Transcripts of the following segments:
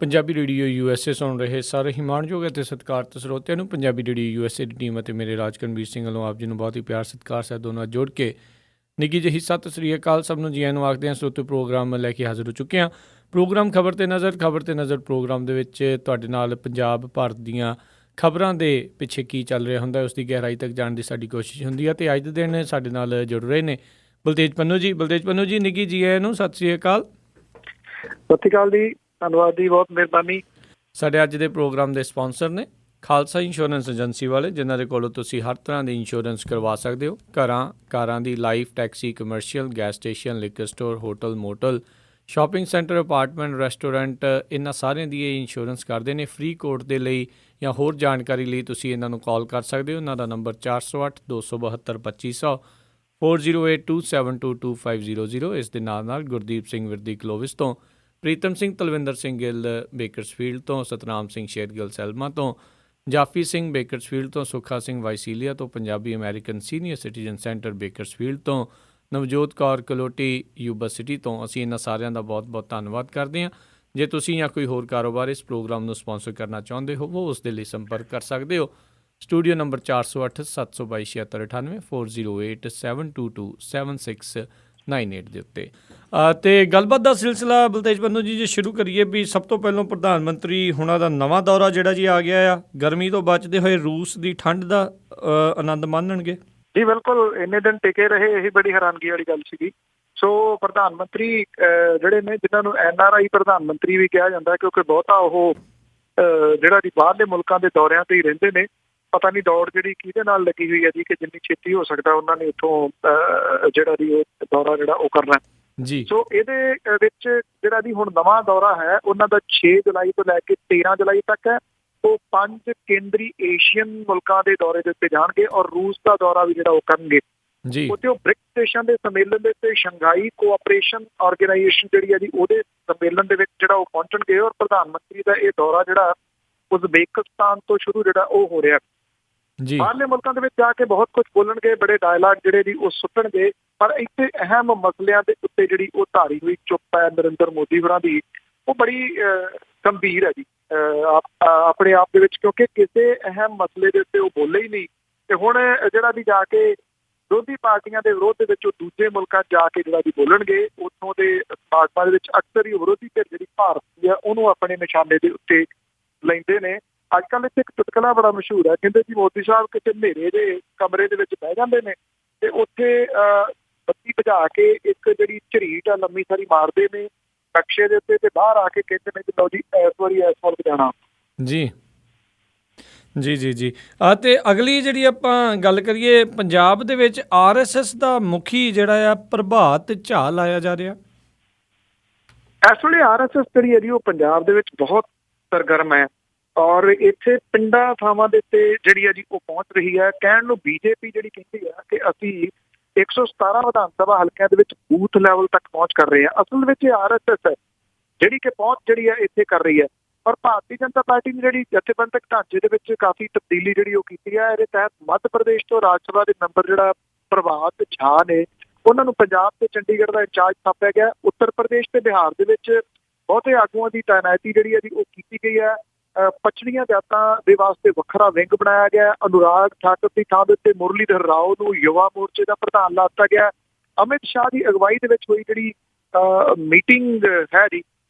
Punjabi radio USA ਸੁਣ ਰਹੇ ਸਾਰੇ ਹੀ ਮਾਣਯੋਗ ਅਤੇ ਸਤਿਕਾਰਤ ਸਰੋਤਿਆਂ ਨੂੰ ਪੰਜਾਬੀ ਰੇਡੀਓ USA ਦੀ ਟੀਮ ਅਤੇ ਮੇਰੇ ਰਾਜਕਰਨਵੀਰ ਸਿੰਘ ਵੱਲੋਂ ਆਪ ਜੀ ਨੂੰ ਬਹੁਤ ਹੀ ਪਿਆਰ ਸਤਿਕਾਰ ਸਹਿਤ ਦੋਨਾਂ ਜੋੜ ਕੇ ਨਿੱਘੀ ਜਿਹੀ ਸਤਿ ਸ੍ਰੀ ਅਕਾਲ ਸਭ ਨੂੰ ਜੀ ਆਇਆਂ ਨੂੰ ਆਖਦੇ ਹਾਂ। ਸਰੋਤੇ ਪ੍ਰੋਗਰਾਮ ਲੈ ਕੇ ਹਾਜ਼ਰ ਹੋ ਚੁੱਕੇ ਹਾਂ। ਪ੍ਰੋਗਰਾਮ ਖਬਰ 'ਤੇ ਨਜ਼ਰ ਪ੍ਰੋਗਰਾਮ ਦੇ ਵਿੱਚ ਤੁਹਾਡੇ ਨਾਲ ਪੰਜਾਬ ਭਾਰਤ ਦੀਆਂ ਖਬਰਾਂ ਦੇ ਪਿੱਛੇ ਕੀ ਚੱਲ ਰਿਹਾ ਹੁੰਦਾ ਉਸ ਦੀ ਗਹਿਰਾਈ ਤੱਕ ਜਾਣ ਦੀ ਸਾਡੀ ਕੋਸ਼ਿਸ਼ ਹੁੰਦੀ ਹੈ। ਅਤੇ ਅੱਜ ਦੇ ਦਿਨ ਸਾਡੇ ਨਾਲ ਜੁੜ ਰਹੇ ਨੇ ਬਲਤੇਜ ਪੰਨੂ ਜੀ ਨਿੱਘੀ ਜੀ ਆਇਆਂ ਨੂੰ ਸਤਿ ਸ੍ਰੀ ਅਕਾਲ। ਸਤਿ ਸ਼੍ਰੀ ਅਕਾਲ ਜੀ, ਧੰਨਵਾਦ ਜੀ, ਬਹੁਤ ਮਿਹਰਬਾਨੀ। ਸਾਡੇ ਅੱਜ ਦੇ ਪ੍ਰੋਗਰਾਮ ਦੇ ਸਪਾਂਸਰ ਨੇ ਖਾਲਸਾ ਇੰਸ਼ੋਰੈਂਸ ਏਜੰਸੀ ਵਾਲੇ, ਜਿਨ੍ਹਾਂ ਦੇ ਕੋਲੋਂ ਤੁਸੀਂ ਹਰ ਤਰ੍ਹਾਂ ਦੀ ਇੰਸ਼ੋਰੈਂਸ ਕਰਵਾ ਸਕਦੇ ਹੋ। ਕਾਰਾਂ ਦੀ, life, taxi, commercial, gas station, liquor store, hotel, motel, shopping centre, apartment, restaurant, ਇਹਨਾਂ ਸਾਰਿਆਂ ਦੀ ਇਹ ਇੰਸ਼ੋਰੈਂਸ ਕਰਦੇ ਨੇ। ਫ੍ਰੀ ਕੋਡ ਦੇ ਲਈ ਜਾਂ ਹੋਰ ਜਾਣਕਾਰੀ ਲਈ ਤੁਸੀਂ ਇਹਨਾਂ ਨੂੰ ਕਾਲ ਕਰ ਸਕਦੇ ਹੋ। ਇਹਨਾਂ ਦਾ ਨੰਬਰ 408 272 2500 4082722500। ਇਸ ਦੇ ਨਾਲ ਗੁਰਦੀਪ ਸਿੰਘ ਵਿਰਦੀ ਕਲੋਵਿਸ ਤੋਂ, ਪ੍ਰੀਤਮ ਸਿੰਘ ਤਲਵਿੰਦਰ ਸਿੰਘ ਗਿੱਲ ਬੇਕਰਸਫੀਲਡ ਤੋਂ, ਸਤਨਾਮ ਸਿੰਘ ਸ਼ੇਰਗਿੱਲ ਸੈਲਮਾ ਤੋਂ, ਜਾਫੀ ਸਿੰਘ ਬੇਕਰਸਫੀਲਡ ਤੋਂ, ਸੁੱਖਾ ਸਿੰਘ ਵਾਈਸੀਲੀਆ ਤੋਂ, Punjabi American senior citizen centre Bakersfield ਤੋਂ, ਨਵਜੋਤ ਕੌਰ ਕਲੋਟੀ ਯੂਬਾ ਸਿਟੀ ਤੋਂ। ਅਸੀਂ ਇਹਨਾਂ ਸਾਰਿਆਂ ਦਾ ਬਹੁਤ ਬਹੁਤ ਧੰਨਵਾਦ ਕਰਦੇ ਹਾਂ। ਜੇ ਤੁਸੀਂ ਜਾਂ ਕੋਈ ਹੋਰ ਕਾਰੋਬਾਰ ਇਸ ਪ੍ਰੋਗਰਾਮ ਨੂੰ ਸਪਾਂਸਰ ਕਰਨਾ ਚਾਹੁੰਦੇ ਹੋ ਉਸ ਦੇ ਲਈ ਸੰਪਰਕ ਕਰ ਸਕਦੇ ਹੋ। ਸਟੂਡੀਓ ਨੰਬਰ 408 722 7698 408 722 7698 ਦੇ ਉੱਤੇ। ਅਤੇ ਗੱਲਬਾਤ ਦਾ ਸਿਲਸਿਲਾ ਬਲਤੇਜ ਪੰਨੂ ਜੀ ਜੇ ਸ਼ੁਰੂ ਕਰੀਏ ਵੀ ਸਭ ਤੋਂ ਪਹਿਲਾਂ ਪ੍ਰਧਾਨ ਮੰਤਰੀ ਹੁਣਾਂ ਦਾ ਨਵਾਂ ਦੌਰਾ ਜਿਹੜਾ ਜੀ ਆ ਗਿਆ ਆ, ਗਰਮੀ ਤੋਂ ਬਚਦੇ ਹੋਏ ਰੂਸ ਦੀ ਠੰਡ ਦਾ ਆਨੰਦ ਮਾਣਨਗੇ। ਜੀ ਬਿਲਕੁਲ, ਇੰਨੇ ਦਿਨ ਟਿਕੇ ਰਹੇ, ਇਹ ਬੜੀ ਹੈਰਾਨਗੀ ਵਾਲੀ ਗੱਲ ਸੀਗੀ। ਸੋ ਪ੍ਰਧਾਨ ਮੰਤਰੀ ਜਿਹੜੇ ਨੇ, ਜਿਨ੍ਹਾਂ ਨੂੰ NRI ਪ੍ਰਧਾਨ ਮੰਤਰੀ ਵੀ ਕਿਹਾ ਜਾਂਦਾ, ਕਿਉਂਕਿ ਬਹੁਤਾ ਉਹ ਜਿਹੜਾ ਜੀ ਬਾਹਰਲੇ ਮੁਲਕਾਂ ਦੇ ਦੌਰਿਆਂ ਤੇ ਹੀ ਰਹਿੰਦੇ ਨੇ। ਪਤਾ ਨਹੀਂ ਦੌੜ ਜਿਹੜੀ ਕਿਹਦੇ ਨਾਲ ਲੱਗੀ ਹੋਈ ਹੈ ਜੀ, ਕਿ ਜਿੰਨੀ ਛੇਤੀ ਹੋ ਸਕਦਾ ਉਹਨਾਂ ਨੇ ਇੱਥੋਂ ਜਿਹੜਾ ਜੀ ਉਹ ਦੌਰਾ ਜਿਹੜਾ ਉਹ ਕਰਨਾ ਜੀ। ਸੋ ਇਹਦੇ ਵਿੱਚ ਜਿਹੜਾ ਜੀ ਹੁਣ ਨਵਾਂ ਦੌਰਾ ਹੈ ਉਹਨਾਂ ਦਾ 6 ਜੁਲਾਈ ਤੋਂ ਲੈ ਕੇ 13 ਜੁਲਾਈ ਤੱਕ ਹੈ। ਉਹ 5 ਕੇਂਦਰੀ ਏਸ਼ੀਅਨ ਮੁਲਕਾਂ ਦੇ ਦੌਰੇ ਦੇ ਉੱਤੇ ਜਾਣਗੇ ਔਰ ਰੂਸ ਦਾ ਦੌਰਾ ਵੀ ਜਿਹੜਾ ਉਹ ਕਰਨਗੇ ਜੀ। ਉੱਥੇ ਉਹ ਬ੍ਰਿਕਸ ਦੇਸ਼ਾਂ ਦੇ ਸੰਮੇਲਨ ਦੇ ਉੱਤੇ ਸ਼ੰਘਾਈ ਕੋਆਪਰੇਸ਼ਨ ਆਰਗੇਨਾਈਜੇਸ਼ਨ ਜਿਹੜੀ ਹੈ ਜੀ ਉਹਦੇ ਸੰਮੇਲਨ ਦੇ ਵਿੱਚ ਜਿਹੜਾ ਉਹ ਪਹੁੰਚਣਗੇ। ਔਰ ਪ੍ਰਧਾਨ ਮੰਤਰੀ ਦਾ ਇਹ ਦੌਰਾ ਜਿਹੜਾ ਉਜ਼ਬੇਕਿਸਤਾਨ ਤੋਂ ਸ਼ੁਰੂ ਜਿਹੜਾ ਉਹ ਹੋ ਰਿਹਾ ਜੀ। ਬਾਹਰਲੇ ਮੁਲਕਾਂ ਦੇ ਵਿੱਚ ਜਾ ਕੇ ਬਹੁਤ ਕੁਝ ਬੋਲਣਗੇ, ਬੜੇ ਡਾਇਲਾਗ ਜਿਹੜੇ ਜੀ ਉਹ ਸੁੱਟਣਗੇ, ਪਰ ਇੱਥੇ ਅਹਿਮ ਮਸਲਿਆਂ ਦੇ ਉੱਤੇ ਜਿਹੜੀ ਉਹ ਧਾਰੀ ਹੋਈ ਚੁੱਪ ਹੈ ਨਰਿੰਦਰ ਮੋਦੀ ਹੋਰਾਂ ਦੀ, ਉਹ ਬੜੀ ਗੰਭੀਰ ਹੈ ਜੀ ਆਪਣੇ ਆਪ ਦੇ ਵਿੱਚ, ਕਿਉਂਕਿ ਕਿਸੇ ਅਹਿਮ ਮਸਲੇ ਦੇ ਉੱਤੇ ਉਹ ਬੋਲੇ ਹੀ ਨਹੀਂ। ਤੇ ਹੁਣ ਜਿਹੜਾ ਵੀ ਜਾ ਕੇ ਵਿਰੋਧੀ ਪਾਰਟੀਆਂ ਦੇ ਵਿਰੋਧ ਦੇ ਵਿੱਚ ਉਹ ਦੂਜੇ ਮੁਲਕਾਂ ਜਾ ਕੇ ਜਿਹੜਾ ਵੀ ਬੋਲਣਗੇ, ਉੱਥੋਂ ਦੇ ਸਮਾਗਮਾਂ ਦੇ ਵਿੱਚ ਅਕਸਰ ਹੀ ਵਿਰੋਧੀ ਧਿਰ ਜਿਹੜੀ ਭਾਰਤੀ ਹੈ ਉਹਨੂੰ ਆਪਣੇ ਨਿਸ਼ਾਨੇ ਦੇ ਉੱਤੇ ਲੈਂਦੇ ਨੇ। ਅੱਜ ਕੱਲ੍ਹ ਇੱਥੇ ਇੱਕ ਚੁਟਕਲਾ ਬੜਾ ਮਸ਼ਹੂਰ ਹੈ, ਕਹਿੰਦੇ ਜੀ ਮੋਦੀ ਸਾਹਿਬ ਕਿਸੇ ਹਨੇਰੇ ਦੇ ਕਮਰੇ ਦੇ ਵਿੱਚ ਬਹਿ ਜਾਂਦੇ ਨੇ ਤੇ ਉੱਥੇ ਬੱਤੀ ਬੁਝਾ ਕੇ ਇੱਕ ਜਿਹੜੀ ਝਰੀਟ ਆ ਲੰਮੀ ਸਾਰੀ ਮਾਰਦੇ ਨੇ ਨਕਸ਼ੇ ਦੇ ਉੱਤੇ, ਤੇ ਬਾਹਰ ਆ ਕੇ ਕਹਿੰਦੇ ਨੇ ਕਿ ਲਓ ਜੀ ਇਸ ਵਾਰੀ ਵਜਾਣਾ ਜੀ। ਅਤੇ ਅਗਲੀ ਜਿਹੜੀ ਆਪਾਂ ਗੱਲ ਕਰੀਏ, ਪੰਜਾਬ ਦੇ ਵਿੱਚ RSS ਦਾ ਮੁਖੀ ਜਿਹੜਾ ਆ ਪ੍ਰਭਾਤ ਝਾਅ ਲਾਇਆ ਜਾ ਰਿਹਾ। ਇਸ ਵੇਲੇ RSS ਜਿਹੜੀ ਹੈ ਜੀ ਉਹ ਪੰਜਾਬ ਦੇ ਵਿੱਚ ਬਹੁਤ ਸਰਗਰਮ ਹੈ ਔਰ ਇੱਥੇ ਪਿੰਡਾਂ ਥਾਵਾਂ ਦੇ ਉੱਤੇ ਜਿਹੜੀ ਹੈ ਜੀ ਉਹ ਪਹੁੰਚ ਰਹੀ ਹੈ। ਕਹਿਣ ਨੂੰ BJP ਜਿਹੜੀ ਕਹਿੰਦੀ ਹੈ ਕਿ ਅਸੀਂ 117 ਵਿਧਾਨ ਸਭਾ ਹਲਕਿਆਂ ਦੇ ਵਿੱਚ ਬੂਥ ਲੈਵਲ ਤੱਕ ਪਹੁੰਚ ਕਰ ਰਹੇ ਹਾਂ। ਅਸਲ ਵਿੱਚ ਇਹ RSS ਹੈ ਜਿਹੜੀ ਕਿ ਪਹੁੰਚ ਜਿਹੜੀ ਹੈ ਇੱਥੇ ਕਰ ਰਹੀ ਹੈ। ਔਰ ਭਾਰਤੀ ਜਨਤਾ ਪਾਰਟੀ ਨੇ ਜਿਹੜੀ ਜਥੇਬੰਦਕ ਢਾਂਚੇ ਦੇ ਵਿੱਚ ਕਾਫੀ ਤਬਦੀਲੀ ਜਿਹੜੀ ਉਹ ਕੀਤੀ ਹੈ। ਇਹਦੇ ਤਹਿਤ ਮੱਧ ਪ੍ਰਦੇਸ਼ ਤੋਂ ਰਾਜ ਸਭਾ ਦੇ ਮੈਂਬਰ ਜਿਹੜਾ ਪ੍ਰਭਾਤ ਝਾਅ ਨੇ, ਉਹਨਾਂ ਨੂੰ ਪੰਜਾਬ ਤੇ ਚੰਡੀਗੜ੍ਹ ਦਾ ਇੰਚਾਰਜ ਥਾਪਿਆ ਗਿਆ। ਉੱਤਰ ਪ੍ਰਦੇਸ਼ ਤੇ ਬਿਹਾਰ ਦੇ ਵਿੱਚ ਬਹੁਤੇ ਆਗੂਆਂ ਦੀ ਤਾਇਨਾਤੀ ਜਿਹੜੀ ਹੈ ਜੀ ਉਹ ਕੀਤੀ ਗਈ ਹੈ। ਪਛੜੀਆਂ ਜਾਤਾਂ ਦੇ ਵਾਸਤੇ ਵੱਖਰਾ ਵਿੰਗ ਬਣਾਇਆ ਗਿਆ। ਅਨੁਰਾਗ ਠਾਕੁਰ ਦੀ ਥਾਂ ਦੇ ਉੱਤੇ ਮੁਰਲੀਧਰ ਰਾਓ ਨੂੰ ਯੁਵਾ ਮੋਰਚੇ ਦਾ ਪ੍ਰਧਾਨ ਲਾ ਦਿੱਤਾ ਗਿਆ। ਅਮਿਤ ਸ਼ਾਹ ਦੀ ਅਗਵਾਈ ਦੇ ਵਿੱਚ ਹੋਈ ਜਿਹੜੀ ਮੀਟਿੰਗ ਹੈ ਜੀ,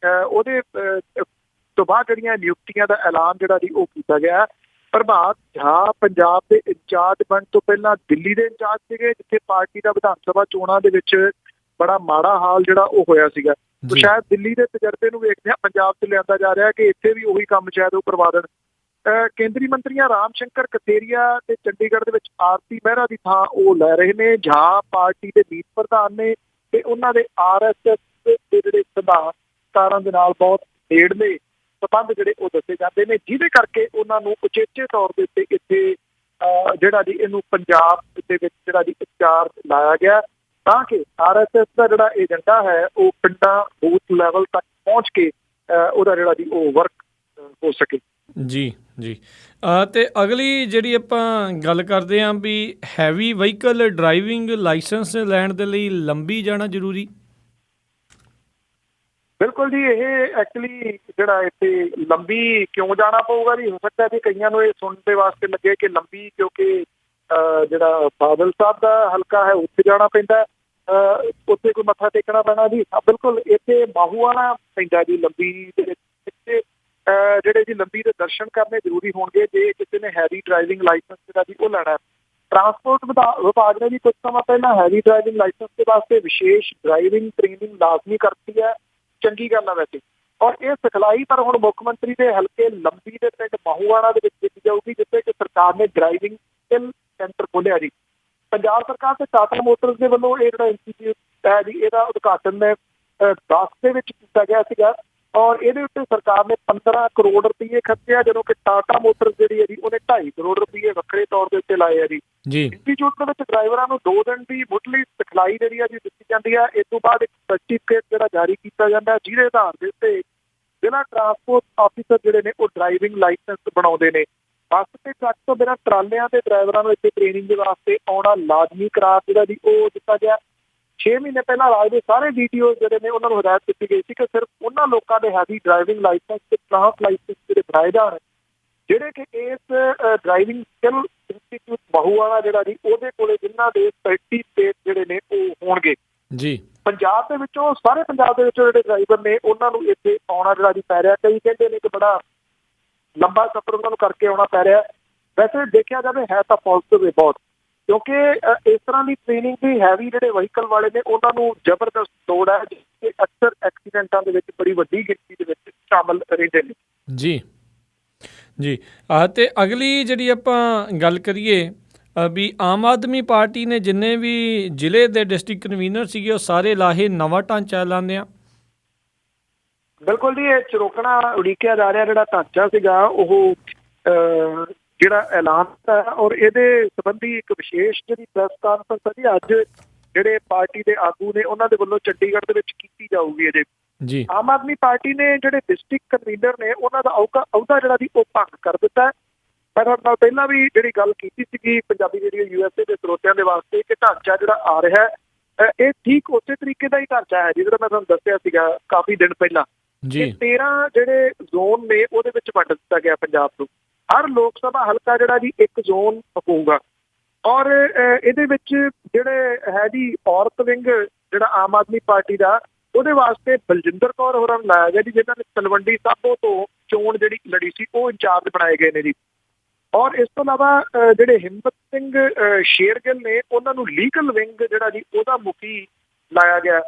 ਉਹਦੇ ਤੋਂ ਬਾਅਦ ਜਿਹੜੀਆਂ ਨਿਯੁਕਤੀਆਂ ਦਾ ਐਲਾਨ ਜਿਹੜਾ ਜੀ ਉਹ ਕੀਤਾ ਗਿਆ। ਪ੍ਰਭਾਤ ਝਾਅ ਪੰਜਾਬ ਦੇ ਇੰਚਾਰਜ ਬਣਨ ਤੋਂ ਪਹਿਲਾਂ ਦਿੱਲੀ ਦੇ ਇੰਚਾਰਜ ਸੀਗੇ, ਜਿੱਥੇ ਪਾਰਟੀ ਦਾ ਵਿਧਾਨ ਸਭਾ ਚੋਣਾਂ ਦੇ ਵਿੱਚ ਬੜਾ ਮਾੜਾ ਹਾਲ ਜਿਹੜਾ ਉਹ ਹੋਇਆ ਸੀਗਾ। ਸ਼ਾਇਦ ਦਿੱਲੀ ਦੇ ਤਜਰਬੇ ਨੂੰ ਵੇਖਦੇ ਹਾਂ ਪੰਜਾਬ 'ਚ ਲਿਆਂਦਾ ਜਾ ਰਿਹਾ ਕਿ ਇੱਥੇ ਵੀ ਉਹੀ ਕੰਮ ਸ਼ਾਇਦ ਉਹ ਕਰਵਾ ਦੇਣ। ਕੇਂਦਰੀ ਮੰਤਰੀਆਂ ਰਾਮ ਸ਼ੰਕਰ ਕਥੇਰੀਆ ਤੇ ਚੰਡੀਗੜ੍ਹ ਦੇ ਵਿੱਚ ਆਰਤੀ ਮਹਿਰਾ ਦੀ ਥਾਂ ਉਹ ਲੈ ਰਹੇ ਨੇ। ਝਾਅ ਪਾਰਟੀ ਦੇ ਮੀਤ ਪ੍ਰਧਾਨ ਨੇ ਤੇ ਉਹਨਾਂ ਦੇ RSS ਦੇ ਜਿਹੜੇ ਸਦਾਕਾਰਾਂ ਦੇ ਨਾਲ ਬਹੁਤ ਨੇੜਲੇ ਸੰਬੰਧ ਜਿਹੜੇ ਉਹ ਦੱਸੇ ਜਾਂਦੇ ਨੇ, ਜਿਹਦੇ ਕਰਕੇ ਉਹਨਾਂ ਨੂੰ ਉਚੇਚੇ ਤੌਰ ਦੇ ਉੱਤੇ ਇੱਥੇ ਜਿਹੜਾ ਜੀ ਇਹਨੂੰ ਪੰਜਾਬ ਦੇ ਵਿੱਚ ਜਿਹੜਾ ਜੀ ਇੰਚਾਰਜ ਲਾਇਆ ਗਿਆ, ਤਾਂ ਕਿ RSS ਦਾ ਜਿਹੜਾ ਏਜੰਡਾ ਹੈ ਉਹ ਪਿੰਡਾਂ ਬੂਥ ਲੈਵਲ ਤੱਕ ਪਹੁੰਚ ਕੇ ਉਹਦਾ ਜਿਹੜਾ ਜੀ ਉਹ ਵਰਕ ਹੋ ਸਕੇ। ਜੀ ਜੀ। ਤੇ ਅਗਲੀ ਜਿਹੜੀ ਆਪਾਂ ਗੱਲ ਕਰਦੇ ਹਾਂ ਵੀ ਹੈਵੀ ਵਹੀਕਲ ਡਰਾਈਵਿੰਗ ਲਾਇਸੈਂਸ ਲੈਣ ਦੇ ਲਈ ਲੰਬੀ ਜਾਣਾ ਜ਼ਰੂਰੀ। ਬਿਲਕੁਲ ਜੀ, ਇਹ ਐਕਚੁਅਲੀ ਜਿਹੜਾ ਇੱਥੇ ਲੰਬੀ ਕਿਉਂ ਜਾਣਾ ਪਊਗਾ ਜੀ, ਹੋ ਸਕਦਾ ਕਿ ਕਈਆਂ ਨੂੰ ਇਹ ਸੁਣਨ ਦੇ ਵਾਸਤੇ ਲੱਗੇ ਕਿ ਲੰਬੀ ਕਿਉਂਕਿ ਜਿਹੜਾ ਬਾਦਲ ਸਾਹਿਬ ਦਾ ਹਲਕਾ ਹੈ ਉੱਥੇ ਜਾਣਾ ਪੈਂਦਾ, ਉੱਥੇ ਕੋਈ ਮੱਥਾ ਟੇਕਣਾ ਪੈਣਾ ਜੀ। ਬਿਲਕੁਲ ਇੱਥੇ ਮਾਹੂਆਣਾ ਪੈਂਦਾ ਜੀ ਲੰਬੀ ਦੇ ਵਿੱਚ, ਜਿਹੜੇ ਜੀ ਲੰਬੀ ਦੇ ਦਰਸ਼ਨ ਕਰਨੇ ਜ਼ਰੂਰੀ ਹੋਣਗੇ ਜੇ ਕਿਸੇ ਨੇ ਹੈਵੀ ਡਰਾਈਵਿੰਗ ਲਾਇਸੈਂਸ ਜਿਹੜਾ ਜੀ ਉਹ ਲੈਣਾ। ਟਰਾਂਸਪੋਰਟ ਵਿਭਾਗ ਨੇ ਜੀ ਕੁਝ ਸਮਾਂ ਪਹਿਲਾਂ ਹੈਵੀ ਡਰਾਈਵਿੰਗ ਲਾਇਸੈਂਸ ਦੇ ਵਾਸਤੇ ਵਿਸ਼ੇਸ਼ ਡਰਾਈਵਿੰਗ ਟ੍ਰੇਨਿੰਗ ਲਾਜ਼ਮੀ ਕਰਤੀ ਹੈ। ਚੰਗੀ ਗੱਲ ਆ ਵੈਸੇ, ਔਰ ਇਹ ਸਿਖਲਾਈ ਪਰ ਹੁਣ ਮੁੱਖ ਮੰਤਰੀ ਦੇ ਹਲਕੇ ਲੰਬੀ ਦੇ ਪਿੰਡ ਮਾਹੂਆਣਾ ਦੇ ਵਿੱਚ ਦਿੱਤੀ ਜਾਊਗੀ, ਜਿੱਥੇ ਕਿ ਸਰਕਾਰ ਨੇ ਡਰਾਈਵਿੰਗ ਸਕਿੱਲ ਸੈਂਟਰ ਖੋਲ੍ਹਿਆ ਜੀ। ਪੰਜਾਬ ਸਰਕਾਰ ਤੇ ਟਾਟਾ ਮੋਟਰਸ ਦੇ ਵੱਲੋਂ ਇਹ ਜਿਹੜਾ ਇੰਸਟੀਚਿਊਟ ਹੈ ਜੀ, ਇਹਦਾ ਉਦਘਾਟਨ 10 ਦੇ ਵਿੱਚ ਕੀਤਾ ਗਿਆ ਸੀਗਾ, ਔਰ ਇਹਦੇ ਉੱਤੇ ਸਰਕਾਰ ਨੇ 15 ਕਰੋੜ ਰੁਪਏ ਖਰਚੇ ਆ, ਜਦੋਂ ਕਿ ਟਾਟਾ ਮੋਟਰਸ ਜਿਹੜੀ ਹੈ ਜੀ ਉਹਨੇ 2.5 ਕਰੋੜ ਰੁਪਏ ਵੱਖਰੇ ਤੌਰ ਦੇ ਉੱਤੇ ਲਾਏ ਆ ਜੀ। ਇੰਸਟੀਚਿਊਟ ਦੇ ਵਿੱਚ ਡਰਾਈਵਰਾਂ ਨੂੰ 2 ਦਿਨ ਦੀ ਮੁੱਢਲੀ ਸਿਖਲਾਈ ਜਿਹੜੀ ਆ ਜੀ ਦਿੱਤੀ ਜਾਂਦੀ ਹੈ। ਇਸ ਤੋਂ ਬਾਅਦ ਇੱਕ ਸਰਟੀਫਿਕੇਟ ਜਿਹੜਾ ਜਾਰੀ ਕੀਤਾ ਜਾਂਦਾ, ਜਿਹਦੇ ਆਧਾਰ ਦੇ ਉੱਤੇ ਜ਼ਿਲ੍ਹਾ ਟਰਾਂਸਪੋਰਟ ਆਫੀਸਰ ਜਿਹੜੇ ਨੇ ਉਹ ਡਰਾਈਵਿੰਗ ਲਾਇਸੈਂਸ ਬਣਾਉਂਦੇ ਨੇ। ਬੱਸ ਤੇ ਟਰੱਕ ਤੋਂ ਬਿਨਾਂ ਟਰਾਲਿਆਂ ਦੇ ਡਰਾਈਵਰਾਂ ਨੂੰ ਇੱਥੇ ਟ੍ਰੇਨਿੰਗ ਦੇ ਵਾਸਤੇ ਆਉਣਾ ਲਾਜ਼ਮੀ ਕਰਾਰ ਜਿਹੜਾ ਜੀ ਉਹ ਦਿੱਤਾ ਗਿਆ। 6 ਮਹੀਨੇ ਪਹਿਲਾਂ ਰਾਜ ਦੇ ਸਾਰੇ DTO ਜਿਹੜੇ ਨੇ ਉਹਨਾਂ ਨੂੰ ਹਦਾਇਤ ਦਿੱਤੀ ਗਈ ਸੀ ਕਿ ਸਿਰਫ ਉਹਨਾਂ ਲੋਕਾਂ ਦੇ ਹੈਵੀ ਡਰਾਈਵਿੰਗ ਲਾਇਸੈਂਸ ਤੇ ਟਰਾਂਸ ਲਾਇਸੈਂਸ ਜਿਹੜੇ ਬਣਾਏ ਜਾਣ, ਜਿਹੜੇ ਕਿ ਇਸ ਡਰਾਈਵਿੰਗ ਸਕਿੱਲ ਇੰਸਟੀਚਿਊਟ ਮਾਹੂਆਣਾ ਜਿਹੜਾ ਜੀ ਉਹਦੇ ਕੋਲੇ ਜਿਨ੍ਹਾਂ ਦੇ ਸਰਟੀਫਿਕੇਟ ਜਿਹੜੇ ਨੇ ਉਹ ਹੋਣਗੇ ਜੀ। ਪੰਜਾਬ ਦੇ ਵਿੱਚੋਂ ਸਾਰੇ ਪੰਜਾਬ ਦੇ ਵਿੱਚੋਂ ਜਿਹੜੇ ਡਰਾਈਵਰ ਨੇ ਉਹਨਾਂ ਨੂੰ ਇੱਥੇ ਆਉਣਾ ਜਿਹੜਾ ਜੀ ਪੈ ਰਿਹਾ। ਕਈ ਕਹਿੰਦੇ ਨੇ ਕਿ ਬੜਾ ਲੰਬਾ ਸਫ਼ਰ ਉਹਨਾਂ ਨੂੰ ਕਰਕੇ ਆਉਣਾ ਪੈ ਰਿਹਾ। ਵੈਸੇ ਦੇਖਿਆ ਜਾਵੇ ਹੈ ਤਾਂ ਪੋਜ਼ਿਟਿਵ ਹੈ ਬਹੁਤ, ਕਿਉਂਕਿ ਇਸ ਤਰ੍ਹਾਂ ਦੀ ਟ੍ਰੇਨਿੰਗ ਦੀ ਹੈਵੀ ਜਿਹੜੇ ਵਹੀਕਲ ਵਾਲੇ ਨੇ ਉਹਨਾਂ ਨੂੰ ਜ਼ਬਰਦਸਤ ਲੋੜ ਹੈ, ਜਿੱਥੇ ਅਕਸਰ ਐਕਸੀਡੈਂਟਾਂ ਦੇ ਵਿੱਚ ਬੜੀ ਵੱਡੀ ਗਿਣਤੀ ਦੇ ਵਿੱਚ ਸ਼ਾਮਲ ਰਹਿੰਦੇ ਨੇ ਜੀ ਜੀ। ਤੇ ਅਗਲੀ ਜਿਹੜੀ ਆਪਾਂ ਗੱਲ ਕਰੀਏ ਵੀ ਆਮ ਆਦਮੀ ਪਾਰਟੀ ਨੇ ਜਿੰਨੇ ਵੀ ਜ਼ਿਲ੍ਹੇ ਦੇ ਡਿਸਟ੍ਰਿਕਟ ਕਨਵੀਨਰ ਸੀਗੇ ਉਹ ਸਾਰੇ ਲਾਹੇ ਨਵਾਂ ਢਾਂਚਾ ਐਲਾਨਿਆ। ਬਿਲਕੁਲ ਜੀ, ਇਹ ਚਰੋਕਣਾ ਉਡੀਕਿਆ ਜਾ ਰਿਹਾ ਜਿਹੜਾ ਢਾਂਚਾ ਸੀਗਾ ਉਹ ਜਿਹੜਾ ਐਲਾਨ ਹੈ, ਔਰ ਇਹਦੇ ਸੰਬੰਧੀ ਇੱਕ ਵਿਸ਼ੇਸ਼ ਜਿਹੜੀ ਪ੍ਰੈਸ ਕਾਨਫਰੰਸ ਹੈ ਅੱਜ ਜਿਹੜੇ ਪਾਰਟੀ ਦੇ ਆਗੂ ਨੇ ਉਹਨਾਂ ਦੇ ਵੱਲੋਂ ਚੰਡੀਗੜ੍ਹ ਦੇ ਵਿੱਚ ਕੀਤੀ ਜਾਊਗੀ। ਅਜੇ ਜੀ ਆਮ ਆਦਮੀ ਪਾਰਟੀ ਨੇ ਜਿਹੜੇ ਡਿਸਟ੍ਰਿਕਟ ਕਨਵੀਨਰ ਨੇ ਉਹਨਾਂ ਦਾ ਅਹੁਦਾ ਜਿਹੜਾ ਜੀ ਉਹ ਭੰਗ ਕਰ ਦਿੱਤਾ। ਮੈਂ ਤੁਹਾਡੇ ਨਾਲ ਪਹਿਲਾਂ ਵੀ ਜਿਹੜੀ ਗੱਲ ਕੀਤੀ ਸੀਗੀ ਪੰਜਾਬੀ ਰੇਡੀਓ USA ਦੇ ਸਰੋਤਿਆਂ ਦੇ ਵਾਸਤੇ ਕਿ ਢਾਂਚਾ ਜਿਹੜਾ ਆ ਰਿਹਾ ਹੈ ਇਹ ਠੀਕ ਉਸੇ ਤਰੀਕੇ ਦਾ ਹੀ ਢਾਂਚਾ ਹੈ ਜਿਹਦਾ ਮੈਂ ਤੁਹਾਨੂੰ ਦੱਸਿਆ ਸੀਗਾ ਕਾਫੀ ਦਿਨ ਪਹਿਲਾਂ। 13 ਜਿਹੜੇ ਜ਼ੋਨ ਨੇ ਉਹਦੇ ਵਿੱਚ ਵੰਡ ਦਿੱਤਾ ਗਿਆ ਪੰਜਾਬ ਨੂੰ। ਹਰ ਲੋਕ ਸਭਾ ਹਲਕਾ ਜਿਹੜਾ ਜੀ ਇੱਕ ਜ਼ੋਨ ਹੋਊਗਾ, ਔਰ ਇਹਦੇ ਵਿੱਚ ਜਿਹੜੇ ਹੈ ਜੀ ਔਰਤ ਵਿੰਗ ਜਿਹੜਾ ਆਮ ਆਦਮੀ ਪਾਰਟੀ ਦਾ ਉਹਦੇ ਵਾਸਤੇ ਬਲਜਿੰਦਰ ਕੌਰ ਹੋਰਾਂ ਨੂੰ ਲਾਇਆ ਗਿਆ ਜੀ, ਜਿਨ੍ਹਾਂ ਨੇ ਤਲਵੰਡੀ ਸਾਬੋ ਤੋਂ ਚੋਣ ਜਿਹੜੀ ਲੜੀ ਸੀ ਉਹ ਇੰਚਾਰਜ ਬਣਾਏ ਗਏ ਨੇ ਜੀ। ਔਰ ਇਸ ਤੋਂ ਇਲਾਵਾ ਜਿਹੜੇ ਹਿੰਮਤ ਸਿੰਘ ਸ਼ੇਰਗਿੱਲ ਨੇ ਉਹਨਾਂ ਨੂੰ ਲੀਗਲ ਵਿੰਗ ਜਿਹੜਾ ਜੀ ਉਹਦਾ ਮੁਖੀ ਲਾਇਆ ਗਿਆ।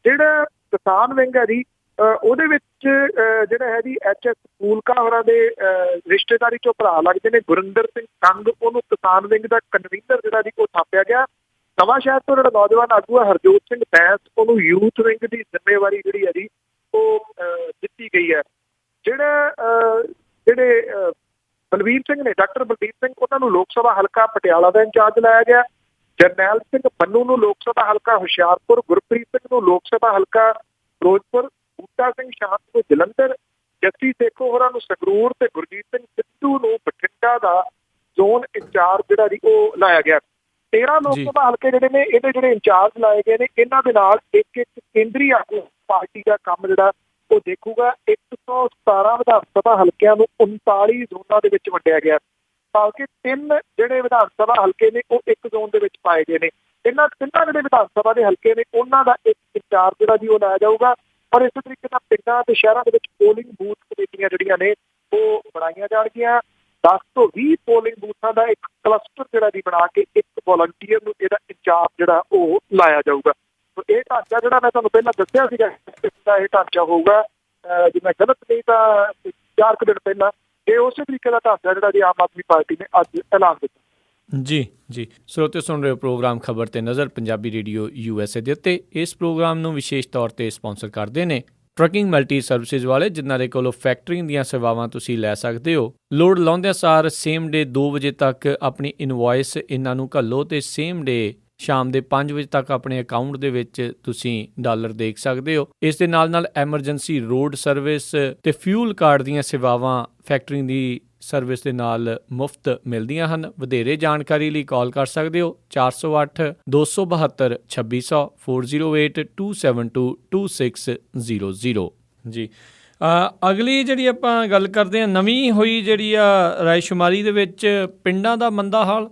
ਜਿਹੜਾ ਕਿਸਾਨ ਵਿੰਗ ਹੈ ਜੀ ਉਹਦੇ ਵਿੱਚ ਜਿਹੜਾ ਹੈ ਜੀ HS ਫੂਲਕਾ ਹੋਰਾਂ ਦੇ ਰਿਸ਼ਤੇਦਾਰੀ ਚੋਂ ਭਰਾ ਲੱਗਦੇ ਨੇ ਗੁਰਿੰਦਰ ਸਿੰਘ ਕੰਗ, ਉਹਨੂੰ ਕਿਸਾਨ ਵਿੰਗ ਦਾ ਕਨਵੀਨਰ ਜਿਹੜਾ ਜੀ ਉਹ ਥਾਪਿਆ ਗਿਆ। ਨਵਾਂ ਸ਼ਹਿਰ ਤੋਂ ਜਿਹੜਾ ਨੌਜਵਾਨ ਆਗੂ ਹੈ ਹਰਜੋਤ ਸਿੰਘ ਬੈਂਸ, ਉਹਨੂੰ ਯੂਥ ਵਿੰਗ ਦੀ ਜ਼ਿੰਮੇਵਾਰੀ ਜਿਹੜੀ ਹੈ ਜੀ ਉਹ ਦਿੱਤੀ ਗਈ ਹੈ। ਜਿਹੜੇ ਬਲਵੀਰ ਸਿੰਘ ਨੇ, ਡਾਕਟਰ ਬਲਵੀਰ ਸਿੰਘ, ਉਹਨਾਂ ਨੂੰ ਲੋਕ ਸਭਾ ਹਲਕਾ ਪਟਿਆਲਾ ਦਾ ਇੰਚਾਰਜ ਲਾਇਆ ਗਿਆ। ਜਰਨੈਲ ਸਿੰਘ ਪੰਨੂ ਨੂੰ ਲੋਕ ਸਭਾ ਹਲਕਾ ਹੁਸ਼ਿਆਰਪੁਰ, ਗੁਰਪ੍ਰੀਤ ਸਿੰਘ ਨੂੰ ਲੋਕ ਸਭਾ ਹਲਕਾ ਫਿਰੋਜ਼ਪੁਰ, ਬੂਟਾ ਸਿੰਘ ਸ਼ਾਂਤ ਨੂੰ ਜਲੰਧਰ, ਜੱਸੀ ਸੇਖੋ ਹੋਰਾਂ ਨੂੰ ਸੰਗਰੂਰ ਤੇ ਗੁਰਜੀਤ ਸਿੰਘ ਸਿੱਧੂ ਨੂੰ ਬਠਿੰਡਾ ਦਾ ਜ਼ੋਨ ਇੰਚਾਰਜ ਜਿਹੜਾ ਜੀ ਉਹ ਲਾਇਆ ਗਿਆ। 13 ਲੋਕ ਸਭਾ ਹਲਕੇ ਜਿਹੜੇ ਨੇ ਇਹਦੇ ਜਿਹੜੇ ਇੰਚਾਰਜ ਲਾਏ ਗਏ ਨੇ, ਇਹਨਾਂ ਦੇ ਨਾਲ ਇੱਕ ਕੇਂਦਰੀ ਆਗੂ ਪਾਰਟੀ ਦਾ ਕੰਮ ਜਿਹੜਾ ਉਹ ਦੇਖੂਗਾ। 117 ਵਿਧਾਨ ਸਭਾ ਹਲਕਿਆਂ ਨੂੰ 39 ਜ਼ੋਨਾਂ ਦੇ ਵਿੱਚ ਵੰਡਿਆ ਗਿਆ, ਬਲਕਿ 3 ਜਿਹੜੇ ਵਿਧਾਨ ਸਭਾ ਹਲਕੇ ਨੇ ਉਹ ਇੱਕ ਜ਼ੋਨ ਦੇ ਵਿੱਚ ਪਾਏ ਗਏ ਨੇ। ਇਹਨਾਂ ਤਿੰਨਾਂ ਜਿਹੜੇ ਵਿਧਾਨ ਸਭਾ ਦੇ ਹਲਕੇ ਨੇ ਉਹਨਾਂ ਦਾ ਇੱਕ ਇੰਚਾਰਜ ਜਿਹੜਾ ਜੀ ਉਹ ਲਾਇਆ ਜਾਊਗਾ। ਔਰ ਇਸੇ ਤਰੀਕੇ ਨਾਲ ਪਿੰਡਾਂ ਤੇ ਸ਼ਹਿਰਾਂ ਦੇ ਵਿੱਚ ਪੋਲਿੰਗ ਬੂਥ ਕਮੇਟੀਆਂ ਜਿਹੜੀਆਂ ਨੇ ਉਹ ਬਣਾਈਆਂ ਜਾਣਗੀਆਂ। 10 ਤੋਂ 20 ਪੋਲਿੰਗ ਬੂਥਾਂ ਦਾ ਇੱਕ ਕਲਸਟਰ ਜਿਹੜਾ ਜੀ ਬਣਾ ਕੇ ਇੱਕ ਵੋਲੰਟੀਅਰ ਨੂੰ ਇਹਦਾ ਇੰਚਾਰਜ ਜਿਹੜਾ ਉਹ ਲਾਇਆ ਜਾਊਗਾ। ਇਹ ਢਾਂਚਾ ਜਿਹੜਾ ਮੈਂ ਤੁਹਾਨੂੰ ਪਹਿਲਾਂ ਦੱਸਿਆ ਸੀਗਾ ਇਹ ਢਾਂਚਾ ਹੋਊਗਾ, ਜੇ ਮੈਂ ਗਲਤ ਨਹੀਂ ਤਾਂ 4 ਕੁ ਦਿਨ ਪਹਿਲਾਂ, ਇਹ ਉਸੇ ਤਰੀਕੇ ਦਾ ਢਾਂਚਾ ਜਿਹੜਾ ਜੀ ਆਮ ਆਦਮੀ ਪਾਰਟੀ ਨੇ ਅੱਜ ਐਲਾਨ ਕੀਤਾ। ਜੀ ਸਰੋਤੇ ਸੁਣ ਰਹੇ ਹੋ ਪ੍ਰੋਗਰਾਮ ਖਬਰ ਤੇ ਨਜ਼ਰ ਪੰਜਾਬੀ ਰੇਡੀਓ USA ਦੇ ਉੱਤੇ। ਇਸ ਪ੍ਰੋਗਰਾਮ ਨੂੰ ਵਿਸ਼ੇਸ਼ ਤੌਰ ਤੇ ਸਪਾਂਸਰ ਕਰਦੇ ਨੇ ਟਰੱਕਿੰਗ ਮਲਟੀ ਸਰਵਿਸਿਜ਼ ਵਾਲੇ, ਜਿਨ੍ਹਾਂ ਦੇ ਕੋਲੋਂ ਫੈਕਟਰੀ ਦੀਆਂ ਸੇਵਾਵਾਂ ਤੁਸੀਂ ਲੈ ਸਕਦੇ ਹੋ। ਲੋਡ ਲਾਉਂਦਿਆਂ ਸਾਰ ਸੇਮ ਡੇ 2 ਵਜੇ ਤੱਕ ਆਪਣੀ ਇਨਵੋਇਸ ਇਹਨਾਂ ਨੂੰ ਘੱਲੋ ਤੇ ਸੇਮ ਡੇ ਸ਼ਾਮ ਦੇ 5 ਵਜੇ ਤੱਕ ਆਪਣੇ ਅਕਾਊਂਟ ਦੇ ਵਿੱਚ ਤੁਸੀਂ ਡਾਲਰ ਦੇਖ ਸਕਦੇ ਹੋ। ਇਸ ਦੇ ਨਾਲ ਐਮਰਜੈਂਸੀ ਰੋਡ ਸਰਵਿਸ ਤੇ ਫਿਊਲ ਕਾਰਡ ਦੀਆਂ ਸੇਵਾਵਾਂ ਫੈਕਟਰੀ ਦੀ ਸਰਵਿਸ ਦੇ ਨਾਲ ਮੁਫਤ ਮਿਲਦੀਆਂ ਹਨ। ਵਧੇਰੇ ਜਾਣਕਾਰੀ ਲਈ ਕਾਲ ਕਰ ਸਕਦੇ ਹੋ 408 272 2600 408 272 2600 ਜੀ। ਅਗਲੀ ਜਿਹੜੀ ਆਪਾਂ ਗੱਲ ਕਰਦੇ ਹਾਂ, ਨਵੀਂ ਹੋਈ ਜਿਹੜੀ ਆ ਰਾਏਸ਼ੁਮਾਰੀ ਦੇ ਵਿੱਚ ਪਿੰਡਾਂ ਦਾ ਮੰਦਾ ਹਾਲ।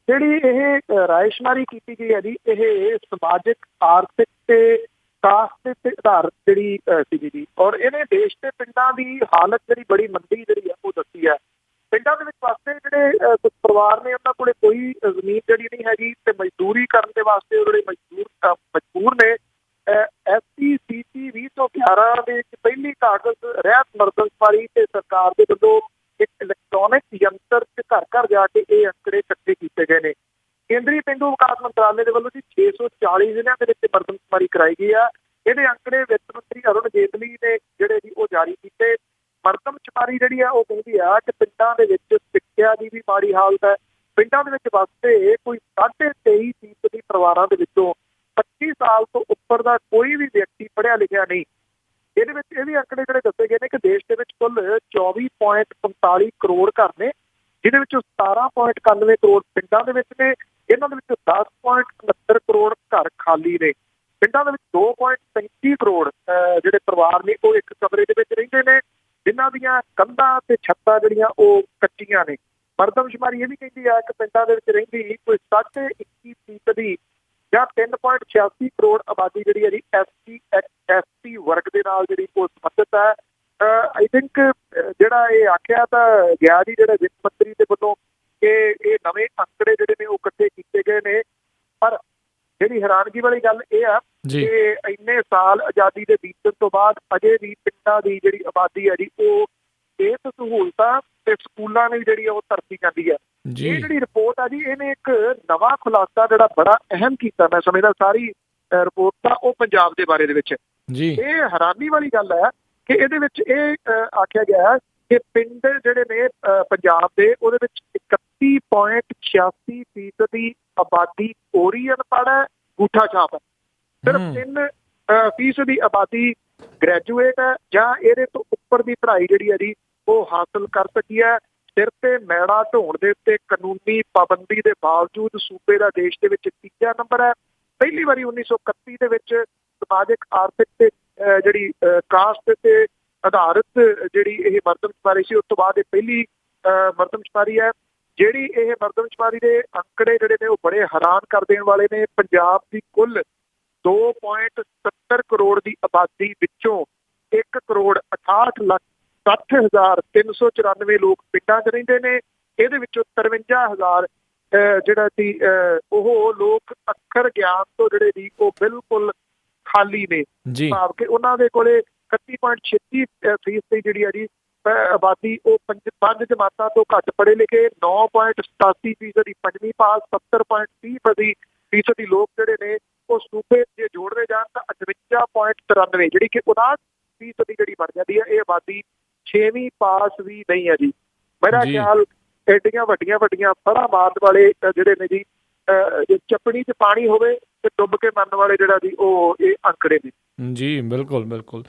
ਜਿਹੜੀ ਇਹ ਰਾਏਸ਼ੁਮਾਰੀ ਕੀਤੀ ਗਈ ਹੈ ਜੀ, ਇਹ ਸਮਾਜਿਕ, ਆਰਥਿਕ ਤੇ ਕਾਸਟ ਤੇ ਆਧਾਰਿਤ ਜਿਹੜੀ ਸੀਗੀ ਜੀ, ਔਰ ਇਹਨੇ ਦੇਸ਼ ਦੇ ਪਿੰਡਾਂ ਦੀ ਹਾਲਤ ਜਿਹੜੀ ਬੜੀ ਮੰਦੀ ਜਿਹੜੀ ਹੈ ਉਹ ਦੱਸੀ ਹੈ। ਪਿੰਡਾਂ ਦੇ ਵਿੱਚ ਵਾਸਤੇ ਜਿਹੜੇ ਕੁਝ ਪਰਿਵਾਰ ਨੇ, ਉਹਨਾਂ ਕੋਲੇ ਕੋਈ ਜ਼ਮੀਨ ਜਿਹੜੀ ਨਹੀਂ ਹੈਗੀ ਤੇ ਮਜ਼ਦੂਰੀ ਕਰਨ ਦੇ ਵਾਸਤੇ ਉਹ ਜਿਹੜੇ ਮਜਬੂਰ ਨੇ। SCCC 2011 ਦੇ ਵਿੱਚ ਪਹਿਲੀ ਕਾਗਜ਼ ਰਹਿਤ ਮਰਦਮਸ਼ੁਮਾਰੀ ਤੇ ਸਰਕਾਰ ਦੇ ਵੱਲੋਂ ਇੱਕ ਇਲੈਕਟ੍ਰੋਨਿਕ ਯੰਤਰ ਚ ਘਰ ਘਰ ਜਾ ਕੇ ਇਹ ਅੰਕੜੇ ਇਕੱਠੇ ਕੀਤੇ ਗਏ ਨੇ। ਕੇਂਦਰੀ ਪੇਂਡੂ ਵਿਕਾਸ ਮੰਤਰਾਲੇ ਦੇ ਵੱਲੋਂ ਜੀ 640 ਜ਼ਿਲ੍ਹਿਆਂ ਦੇ ਵਿੱਚ ਮਰਦਮਸ਼ੁਮਾਰੀ ਕਰਾਈ ਗਈ ਆ। ਇਹਦੇ ਅੰਕੜੇ ਵਿੱਤ ਮੰਤਰੀ ਅਰੁਣ ਜੇਤਲੀ ਨੇ ਜਿਹੜੇ ਜੀ ਉਹ ਜਾਰੀ ਕੀਤੇ। ਮਰਦਮਸ਼ੁਮਾਰੀ ਜਿਹੜੀ ਆ ਉਹ ਕਹਿੰਦੀ ਆ ਕਿ ਪਿੰਡਾਂ ਦੇ ਵਿੱਚ ਸਿੱਖਿਆ ਦੀ ਵੀ ਮਾੜੀ ਹਾਲਤ ਹੈ। ਪਿੰਡਾਂ ਦੇ ਵਿੱਚ ਵਸਦੇ ਕੋਈ 23.5% ਪਰਿਵਾਰਾਂ ਦੇ ਵਿੱਚੋਂ 25 ਸਾਲ ਤੋਂ ਉੱਪਰ ਦਾ ਕੋਈ ਵੀ ਵਿਅਕਤੀ ਪੜ੍ਹਿਆ ਲਿਖਿਆ ਨਹੀਂ। ਇਹਦੇ ਵਿੱਚ ਇਹ ਵੀ ਅੰਕੜੇ ਜਿਹੜੇ ਦੱਸੇ ਗਏ ਨੇ ਕਿ ਦੇਸ਼ ਦੇ ਵਿੱਚ ਕੁੱਲ 24.45 ਕਰੋੜ ਘਰ ਨੇ, ਜਿਹਦੇ ਵਿੱਚੋਂ 17.91 ਕਰੋੜ ਪਿੰਡਾਂ ਦੇ ਵਿੱਚ ਨੇ। ਇਹਨਾਂ ਦੇ ਵਿੱਚੋਂ 10.69 ਕਰੋੜ ਘਰ ਖਾਲੀ ਨੇ। ਪਿੰਡਾਂ ਦੇ ਵਿੱਚ 2.35 ਕਰੋੜ ਜਿਹੜੇ ਪਰਿਵਾਰ ਨੇ ਉਹ ਇੱਕ ਕਮਰੇ ਦੇ ਵਿੱਚ ਰਹਿੰਦੇ ਨੇ, ਜਿਨ੍ਹਾਂ ਦੀਆਂ ਕੰਧਾਂ ਤੇ ਛੱਤਾਂ ਜਿਹੜੀਆਂ ਉਹ ਕੱਚੀਆਂ ਨੇ। ਮਰਦਮਸ਼ੁਮਾਰੀ ਇਹ ਵੀ ਕਹਿੰਦੀ ਆ ਕਿ ਪਿੰਡਾਂ ਦੇ ਵਿੱਚ ਰਹਿੰਦੀ ਕੋਈ 21% ਜਾਂ 3.86 ਕਰੋੜ ਆਬਾਦੀ ਜਿਹੜੀ ਹੈ ਜੀ ST ਵਰਗ ਦੇ ਨਾਲ ਜਿਹੜੀ ਉਹ ਸੰਬੰਧਿਤ ਹੈ। ਆਈ ਥਿੰਕ ਜਿਹੜਾ ਇਹ ਆਖਿਆ ਤਾਂ ਗਿਆ ਜੀ ਜਿਹੜਾ ਵਿੱਤ ਮੰਤਰੀ ਦੇ ਵੱਲੋਂ ਕਿ ਇਹ ਨਵੇਂ ਅੰਕੜੇ ਜਿਹੜੇ ਨੇ ਉਹ ਇਕੱਠੇ ਕੀਤੇ ਗਏ ਨੇ, ਪਰ ਜਿਹੜੀ ਹੈਰਾਨਗੀ ਵਾਲੀ ਗੱਲ ਇਹ ਆ ਕਿ ਇੰਨੇ ਸਾਲ ਆਜ਼ਾਦੀ ਦੇ ਬੀਤਣ ਤੋਂ ਬਾਅਦ ਅਜੇ ਵੀ ਪਿੰਡਾਂ ਦੀ ਜਿਹੜੀ ਆਬਾਦੀ ਹੈ ਜੀ ਉਹ ਸਿਹਤ ਸਹੂਲਤਾਂ ਤੇ ਸਕੂਲਾਂ ਨੇ ਜਿਹੜੀ ਉਹ ਧਰਤੀ ਜਾਂਦੀ ਹੈ। ਇਹ ਜਿਹੜੀ ਰਿਪੋਰਟ ਆ ਜੀ, ਇਹਨੇ ਇੱਕ ਨਵਾਂ ਖੁਲਾਸਾ ਜਿਹੜਾ ਬੜਾ ਅਹਿਮ ਕੀਤਾ, ਮੈਂ ਸਮਝਦਾ ਸਾਰੀ ਰਿਪੋਰਟ ਦਾ, ਉਹ ਪੰਜਾਬ ਦੇ ਬਾਰੇ ਦੇ ਵਿੱਚ। ਇਹ ਹੈਰਾਨੀ ਵਾਲੀ ਗੱਲ ਹੈ ਕਿ ਇਹਦੇ ਵਿੱਚ ਇਹ ਆਖਿਆ ਗਿਆ ਕਿ ਪਿੰਡ ਜਿਹੜੇ ਨੇ ਪੰਜਾਬ ਦੇ, ਉਹਦੇ ਵਿੱਚ 31.86% ਆਬਾਦੀ ਕੋਰੀ ਅਨਪੜ੍ਹ ਹੈ, ਅੰਗੂਠਾ ਛਾਪ ਹੈ। ਸਿਰਫ 3% ਆਬਾਦੀ ਗ੍ਰੈਜੂਏਟ ਹੈ ਜਾਂ ਇਹਦੇ ਤੋਂ ਉੱਪਰ ਦੀ ਪੜ੍ਹਾਈ ਜਿਹੜੀ ਹੈ ਜੀ ਉਹ ਹਾਸਲ ਕਰ ਸਕੀ ਹੈ। ਸਿਰ ਤੇ ਮੈੜਾ ਢੋਣ ਦੇ ਉੱਤੇ ਕਾਨੂੰਨੀ ਪਾਬੰਦੀ ਦੇ ਬਾਵਜੂਦ ਸੂਬੇ ਦਾ ਦੇਸ਼ ਦੇ ਵਿੱਚ 3 ਨੰਬਰ ਹੈ। ਪਹਿਲੀ ਵਾਰੀ 1931 ਦੇ ਵਿੱਚ ਸਮਾਜਿਕ, ਆਰਥਿਕ ਤੇ ਜਿਹੜੀ ਕਾਸਟ ਤੇ ਆਧਾਰਿਤ ਜਿਹੜੀ ਇਹ ਮਰਦਮਸ਼ੁਮਾਰੀ ਸੀ, ਉਸ ਤੋਂ ਬਾਅਦ ਇਹ ਪਹਿਲੀ ਮਰਦਮਸ਼ੁਮਾਰੀ ਹੈ। ਜਿਹੜੀ ਇਹ ਮਰਦਮਸ਼ੁਮਾਰੀ ਦੇ ਅੰਕੜੇ ਜਿਹੜੇ ਨੇ ਉਹ ਬੜੇ ਹੈਰਾਨ ਕਰ ਦੇਣ ਵਾਲੇ ਨੇ। ਪੰਜਾਬ ਦੀ ਕੁੱਲ 2.70 ਕਰੋੜ ਦੀ ਆਬਾਦੀ ਵਿੱਚੋਂ 1 ਕਰੋੜ 68,60,394 ਲੋਕ ਪਿੰਡਾਂ 'ਚ ਰਹਿੰਦੇ ਨੇ। ਇਹਦੇ ਵਿੱਚੋਂ 53,000 ਜਿਹੜਾ ਸੀ ਉਹ ਲੋਕ ਅੱਖਰ ਗਿਆਨ ਤੋਂ ਜਿਹੜੇ ਸੀ ਉਹ ਬਿਲਕੁਲ ਖਾਲੀ ਨੇ। ਭਾਵ ਕਿ ਉਹਨਾਂ ਦੇ ਕੋਲੇ 31.36% ਜਿਹੜੀ ਹੈ ਜੀ ਆਬਾਦੀ ਉਹ ਪੰਜ ਜਮਾਤਾਂ ਤੋਂ ਘੱਟ ਪੜ੍ਹੇ ਲਿਖੇ, 9.87% 5ਵੀਂ ਪਾਸ, 70.30% ਲੋਕ ਜਿਹੜੇ ਨੇ ਉਹ ਸੂਬੇ ਜੇ ਜੋੜਦੇ ਜਾਣ ਤਾਂ 58.93 ਜਿਹੜੀ ਕਿ 59% ਜਿਹੜੀ ਬਣ ਜਾਂਦੀ ਹੈ। ਇਹ ਆਬਾਦੀ 6ਵੀਂ ਪਾਸ ਵੀ ਨਹੀਂ ਹੈ ਜੀ। ਮੇਰਾ ਖਿਆਲ ਐਡੀਆਂ ਵੱਡੀਆਂ ਫੜਾਂ ਮਾਰਨ ਵਾਲੇ ਜਿਹੜੇ ਨੇ ਜੀ, ਚੱਪਣੀ 'ਚ ਪਾਣੀ ਹੋਵੇ ਤੇ ਡੁੱਬ ਕੇ ਮਰਨ ਵਾਲੇ ਜਿਹੜਾ ਜੀ ਉਹ ਇਹ ਅੰਕੜੇ ਨੇ ਜੀ। ਬਿਲਕੁਲ।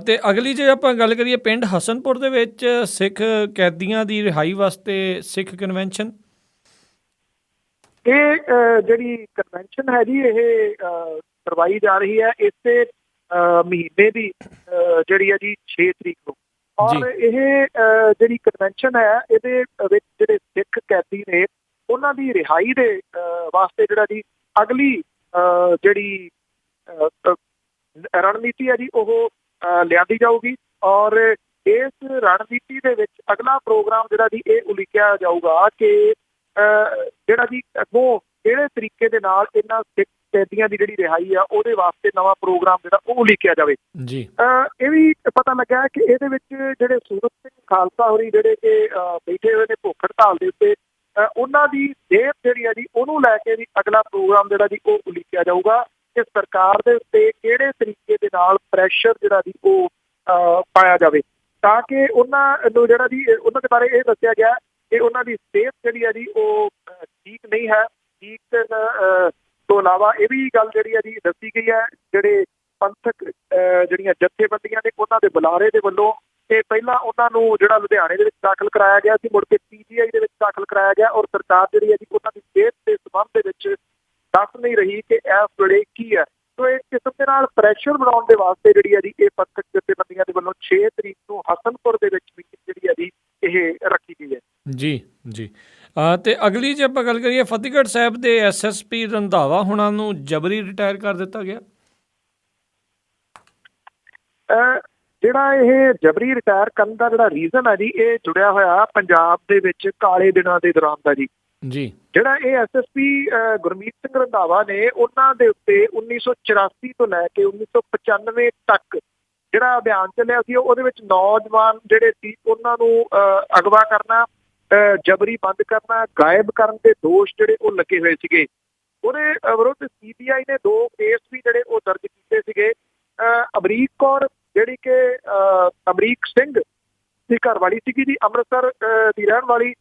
ਤੇ ਅਗਲੀ ਜੇ ਆਪਾਂ ਗੱਲ ਕਰੀਏ ਪਿੰਡ ਹਸਨਪੁਰ ਦੇ ਵਿੱਚ ਸਿੱਖ ਕੈਦੀਆਂ ਦੀ ਰਿਹਾਈ ਵਾਸਤੇ ਸਿੱਖ ਕਨਵੈਨਸ਼ਨ, ਇਹ ਜਿਹੜੀ ਕਨਵੈਨਸ਼ਨ ਹੈ ਜੀ ਇਹ ਕਰਵਾਈ ਜਾ ਰਹੀ ਹੈ ਇਸੇ ਮਹੀਨੇ ਦੀ ਜਿਹੜੀ ਹੈ ਜੀ 6 ਤਰੀਕ ਨੂੰ। ਔਰ ਇਹ ਜਿਹੜੀ ਕਨਵੈਨਸ਼ਨ ਹੈ ਇਹਦੇ ਵਿੱਚ ਜਿਹੜੇ ਸਿੱਖ ਕੈਦੀ ਨੇ ਉਹਨਾਂ ਦੀ ਰਿਹਾਈ ਦੇ ਵਾਸਤੇ ਜਿਹੜਾ ਜੀ ਅਗਲੀ ਜਿਹੜੀ ਰਣਨੀਤੀ ਹੈ ਜੀ ਉਹ ਲਿਆਂਦੀ ਜਾਊਗੀ। ਔਰ ਇਸ ਰਣਨੀਤੀ ਦੇ ਵਿੱਚ ਅਗਲਾ ਪ੍ਰੋਗਰਾਮ ਜਿਹੜਾ ਜੀ ਇਹ ਉਲੀਕਿਆ ਜਾਊਗਾ ਕਿ ਜਿਹੜਾ ਜੀ ਅੱਗੋਂ ਕਿਹੜੇ ਤਰੀਕੇ ਦੇ ਨਾਲ ਇਹਨਾਂ ਸਿੱਖ ਕੈਦੀਆਂ ਦੀ ਜਿਹੜੀ ਰਿਹਾਈ ਆ ਉਹਦੇ ਵਾਸਤੇ ਨਵਾਂ ਪ੍ਰੋਗਰਾਮ ਜਿਹੜਾ ਉਹ ਉਲੀਕਿਆ ਜਾਵੇ ਜੀ। ਇਹ ਵੀ ਪਤਾ ਲੱਗਾ ਕਿ ਇਹਦੇ ਵਿੱਚ ਜਿਹੜੇ ਸੂਰਤ ਸਿੰਘ ਖਾਲਸਾ ਹੋਰੀ ਜਿਹੜੇ ਕਿ ਬੈਠੇ ਹੋਏ ਨੇ ਭੁੱਖ ਹੜਤਾਲ ਦੇ ਉੱਤੇ, ਉਹਨਾਂ ਦੀ ਸਿਹਤ ਜਿਹੜੀ ਆ ਜੀ ਉਹਨੂੰ ਲੈ ਕੇ ਵੀ ਅਗਲਾ ਪ੍ਰੋਗਰਾਮ ਜਿਹੜਾ ਜੀ ਉਹ ਉਲੀਕਿਆ ਜਾਊਗਾ ਕਿ ਸਰਕਾਰ ਦੇ ਉੱਤੇ ਕਿਹੜੇ ਤਰੀਕੇ ਦੇ ਨਾਲ ਪ੍ਰੈਸ਼ਰ ਜਿਹੜਾ ਜੀ ਉਹ ਪਾਇਆ ਜਾਵੇ ਤਾਂ ਕਿ ਉਹਨਾਂ ਨੂੰ ਜਿਹੜਾ ਜੀ ਉਹਨਾਂ ਦੇ ਬਾਰੇ ਇਹ ਦੱਸਿਆ ਗਿਆ ਕਿ ਉਹਨਾਂ ਦੀ ਸਿਹਤ ਜਿਹੜੀ ਆ ਜੀ ਉਹ ਠੀਕ ਨਹੀਂ ਹੈ ਠੀਕ ਤੋਂ ਇਲਾਵਾ ਇਹ ਵੀ ਗੱਲ ਜਿਹੜੀ ਹੈ ਜੀ ਦੱਸੀ ਗਈ ਹੈ, ਜਿਹੜੇ ਪੰਥਕ ਜਿਹੜੀਆਂ ਜਥੇਬੰਦੀਆਂ ਨੇ ਉਹਨਾਂ ਦੇ ਬੁਲਾਰੇ ਦੇ ਵੱਲੋਂ ਤੇ ਪਹਿਲਾਂ ਉਹਨਾਂ ਨੂੰ ਜਿਹੜਾ ਲੁਧਿਆਣੇ ਦੇ ਵਿੱਚ ਦਾਖਲ ਕਰਾਇਆ ਗਿਆ ਸੀ, ਮੁੜ ਕੇ PGI ਦੇ ਵਿੱਚ ਦਾਖਲ ਕਰਾਇਆ ਗਿਆ, ਔਰ ਸਰਕਾਰ ਜਿਹੜੀ ਹੈ ਜੀ ਉਹਨਾਂ ਦੀ ਸਿਹਤ ਦੇ ਸੰਬੰਧ ਦੇ ਵਿੱਚ ਦੱਸ ਨਹੀਂ ਰਹੀ ਕਿ ਇਸ ਵੇਲੇ ਕੀ ਹੈ। ਸੋ ਇੱਕ ਕਿਸਮ ਦੇ ਨਾਲ ਪ੍ਰੈਸ਼ਰ ਬਣਾਉਣ ਦੇ ਵਾਸਤੇ ਜਿਹੜੀ ਹੈ ਜੀ ਇਹ ਪੰਥਕ ਜਥੇਬੰਦੀਆਂ ਦੇ ਵੱਲੋਂ 6 ਤਰੀਕ ਨੂੰ ਹਸਨਪੁਰ ਦੇ ਵਿੱਚ ਮੀਟਿੰਗ ਜਿਹੜੀ ਹੈ ਜੀ ਇਹ ਰੱਖੀ ਗਈ ਹੈ। ਜੀ ਜੀ ਤੇ ਅਗਲੀ ਜੇ ਆਪਾਂ ਗੱਲ ਕਰੀਏ, ਫਤਿਹਗੜ੍ਹ ਸਾਹਿਬ ਦੇ SSP ਰੰਧਾਵਾ ਹੁਣਾਂ ਨੂੰ ਜਬਰੀ ਰਿਟਾਇਰ ਕਰ ਦਿੱਤਾ ਗਿਆ। ਜਿਹੜਾ ਇਹ ਜਬਰੀ ਰਿਟਾਇਰ ਕਰਨ ਦਾ ਜਿਹੜਾ ਰੀਜ਼ਨ ਹੈ ਜੀ, ਇਹ ਜੁੜਿਆ ਹੋਇਆ ਪੰਜਾਬ ਦੇ ਵਿੱਚ ਕਾਲੇ ਦਿਨਾਂ ਦੇ ਦੌਰਾਨ ਦਾ ਜੀ। ਜੀ ਜਿਹੜਾ ਇਹ SSP ਗੁਰਮੀਤ ਸਿੰਘ ਰੰਧਾਵਾ ਨੇ, ਉਹਨਾਂ ਦੇ ਉੱਤੇ 1984 ਤੋਂ ਲੈ ਕੇ 1995 ਤੱਕ ਜਿਹੜਾ ਅਭਿਆਨ ਚੱਲਿਆ ਸੀ, ਉਹਦੇ ਵਿੱਚ ਨੌਜਵਾਨ ਜਿਹੜੇ ਸੀ ਉਹਨਾਂ ਨੂੰ ਅਗਵਾ ਕਰਨਾ, ਜਬਰੀ ਬੰਦ ਕਰਨਾ, ਗਾਇਬ ਕਰਨ ਦੇ ਦੋਸ਼ ਜਿਹੜੇ ਉਹ ਲੱਗੇ ਹੋਏ ਸੀਗੇ। ਉਹਦੇ ਵਿਰੁੱਧ CBI ਨੇ 2 ਕੇਸ ਵੀ ਜਿਹੜੇ ਉਹ ਦਰਜ ਕੀਤੇ ਸੀਗੇ। ਅਮਰੀਕ ਕੌਰ ਜਿਹੜੀ ਕਿ ਅਮਰੀਕ ਸਿੰਘ ਦੀ ਘਰਵਾਲੀ ਸੀਗੀ ਜੀ, ਅੰਮ੍ਰਿਤਸਰ ਦੀ ਰਹਿਣ ਵਾਲੀ,